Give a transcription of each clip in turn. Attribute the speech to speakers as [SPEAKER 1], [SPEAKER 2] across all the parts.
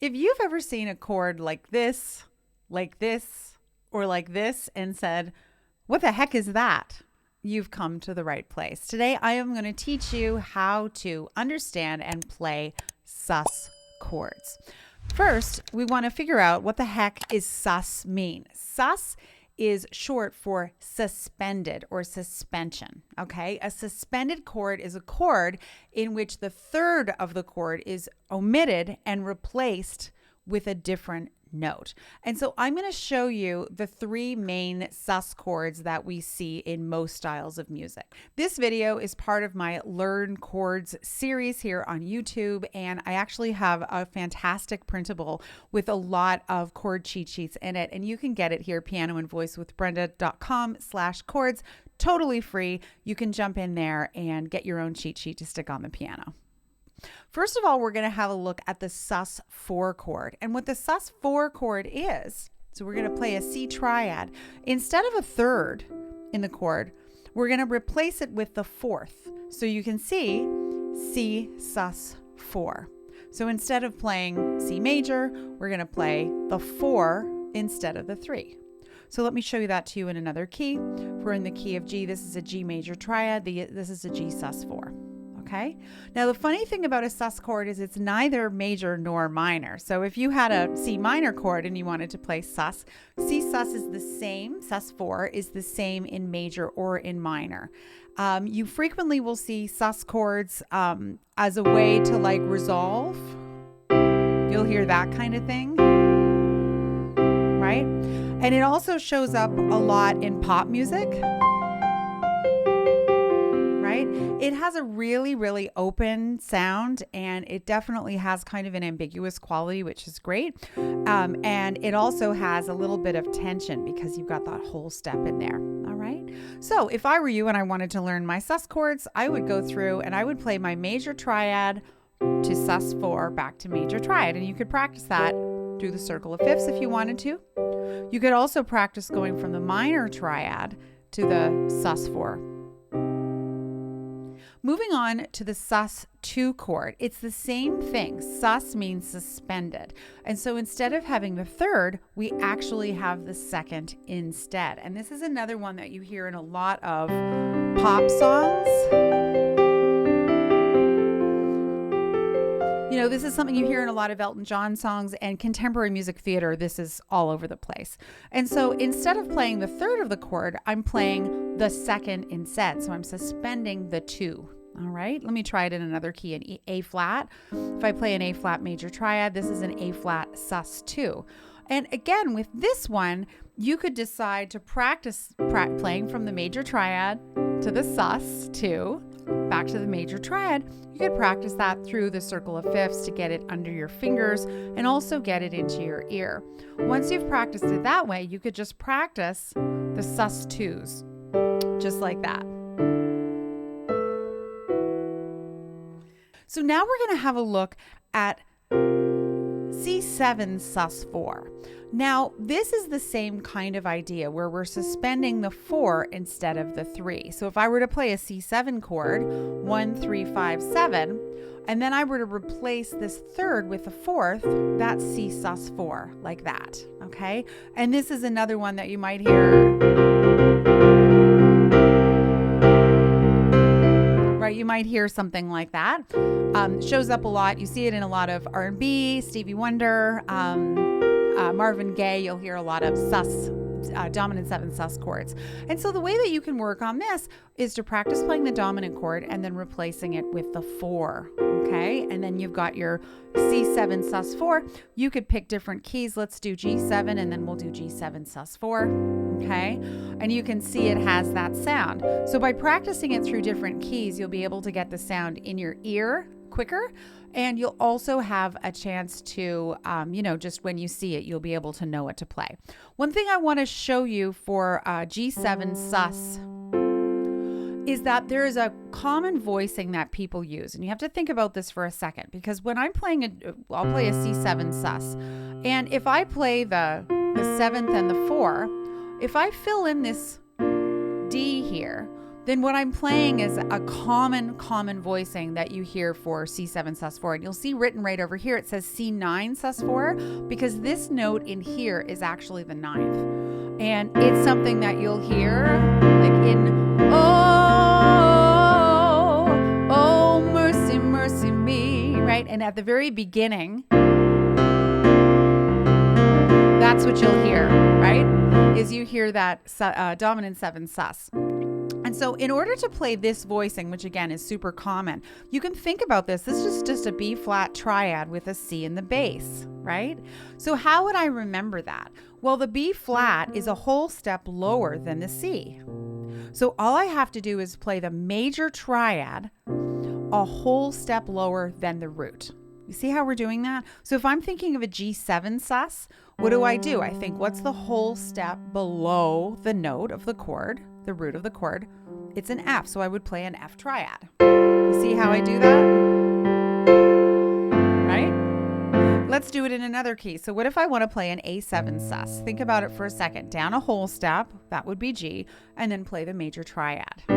[SPEAKER 1] If you've ever seen a chord like this, or like this and said, what the heck is that? You've come to the right place. Today, I am going to teach you how to understand and play sus chords. First, we want to figure out what the heck is sus mean. Sus is short for suspended or suspension, okay? A suspended chord is a chord in which the third of the chord is omitted and replaced with a different note. And so I'm going to show you the three main sus chords that we see in most styles of music. This video is part of my Learn Chords series here on YouTube, and I actually have a fantastic printable with a lot of chord cheat sheets in it, and you can get it here, pianoandvoicewithbrenda.com/chords, totally free. You can jump in there and get your own cheat sheet to stick on the piano. First of all, we're going to have a look at the sus4 chord. And what the sus4 chord is, so we're going to play a C triad. Instead of a third in the chord, we're going to replace it with the fourth. So you can see C sus4. So instead of playing C major, we're going to play the 4 instead of the 3. So let me show you that to you in another key. If we're in the key of G, this is a G major triad. This is a G sus4. Okay. Now, the funny thing about a sus chord is it's neither major nor minor. So if you had a C minor chord and you wanted to play sus, C sus is the same, sus4 is the same in major or in minor. You frequently will see sus chords as a way to like resolve. You'll hear that kind of thing, right? And it also shows up a lot in pop music. It has a really, really open sound, and it definitely has kind of an ambiguous quality, which is great. And it also has a little bit of tension because you've got that whole step in there. All right. So if I were you and I wanted to learn my sus chords, I would go through and I would play my major triad to sus4 back to major triad. And you could practice that through the circle of fifths if you wanted to. You could also practice going from the minor triad to the sus4. Moving on to the sus2 chord, it's the same thing. Sus means suspended. And so instead of having the third, we actually have the second instead. And this is another one that you hear in a lot of pop songs. You know, this is something you hear in a lot of Elton John songs and contemporary music theater. This is all over the place. And so instead of playing the third of the chord, I'm playing the second instead. So I'm suspending the 2. All right, let me try it in another key, an A flat. If I play an A flat major triad, this is an A flat sus2. And again, with this one, you could decide to practice playing from the major triad to the sus2, back to the major triad. You could practice that through the circle of fifths to get it under your fingers and also get it into your ear. Once you've practiced it that way, you could just practice the sus2s, just like that. So now we're going to have a look at C7 sus4. Now, this is the same kind of idea where we're suspending the 4 instead of the 3. So if I were to play a C7 chord, 1, 3, 5, 7, and then I were to replace this third with the fourth, that's C sus4, like that, okay? And this is another one that you might hear. Right, you might hear something like that. Shows up a lot. You see it in a lot of R&B, Stevie Wonder, Marvin Gaye. You'll hear a lot of dominant 7 sus chords. And so the way that you can work on this is to practice playing the dominant chord and then replacing it with the 4. Okay, and then you've got your C7 sus4. You could pick different keys. Let's do G7 and then we'll do G7 sus4. Okay, and you can see it has that sound. So by practicing it through different keys, you'll be able to get the sound in your ear quicker. And you'll also have a chance to, just when you see it, you'll be able to know what to play. One thing I want to show you for G7 sus is that there is a common voicing that people use. And you have to think about this for a second, because when I'm playing I'll play a C7 sus. And if I play the 7th and the 4, if I fill in this D here, then what I'm playing is a common voicing that you hear for C7 sus4. And you'll see written right over here, it says C9 sus4, because this note in here is actually the ninth. And it's something that you'll hear like in, oh, mercy, mercy me, right? And at the very beginning, that's what you'll hear, right? Is you hear that dominant 7 sus. And so in order to play this voicing, which again is super common, you can think about this. This is just a B flat triad with a C in the bass, right? So how would I remember that? Well, the B flat is a whole step lower than the C. So all I have to do is play the major triad a whole step lower than the root. You see how we're doing that? So if I'm thinking of a G7 sus, what do? I think, what's the whole step below the note of the chord, the root of the chord? It's an F, so I would play an F triad. You see how I do that? Right? Let's do it in another key. So what if I want to play an A7 sus? Think about it for a second. Down a whole step, that would be G, and then play the major triad. See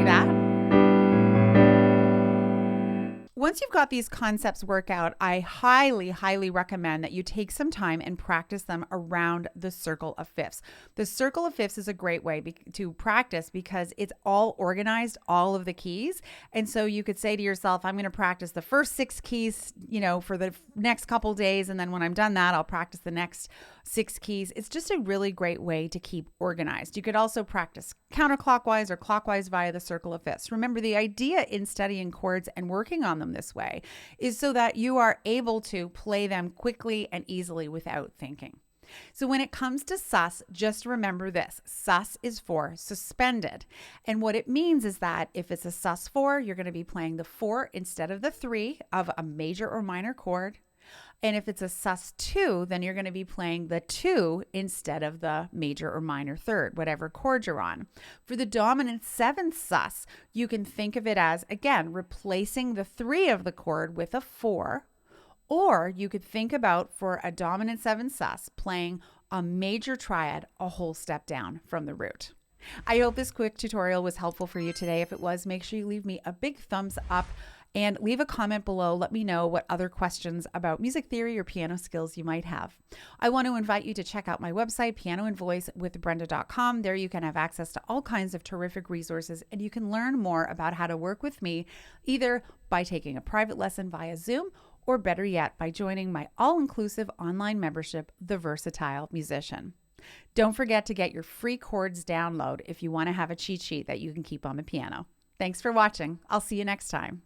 [SPEAKER 1] that? Once you've got these concepts worked out, I highly recommend that you take some time and practice them around the circle of fifths. The circle of fifths is a great way to practice because it's all organized, all of the keys. And so you could say to yourself, I'm going to practice the first 6 keys, for the next couple days. And then when I'm done that, I'll practice the next 6 keys. It's just a really great way to keep organized. You could also practice counterclockwise or clockwise via the circle of fifths. Remember, the idea in studying chords and working on them this way is so that you are able to play them quickly and easily without thinking. So when it comes to sus, just remember this. Sus is for suspended. And what it means is that if it's a sus4, you're going to be playing the 4 instead of the 3 of a major or minor chord. And if it's a sus2, then you're going to be playing the 2 instead of the major or minor third, whatever chord you're on. For the dominant 7th sus, you can think of it as, again, replacing the 3 of the chord with a 4. Or you could think about, for a dominant 7 sus, playing a major triad a whole step down from the root. I hope this quick tutorial was helpful for you today. If it was, make sure you leave me a big thumbs up and leave a comment below. Let me know what other questions about music theory or piano skills you might have. I want to invite you to check out my website, pianoandvoicewithbrenda.com. There you can have access to all kinds of terrific resources, and you can learn more about how to work with me, either by taking a private lesson via Zoom, or better yet, by joining my all-inclusive online membership, The Versatile Musician. Don't forget to get your free chords download if you want to have a cheat sheet that you can keep on the piano. Thanks for watching. I'll see you next time.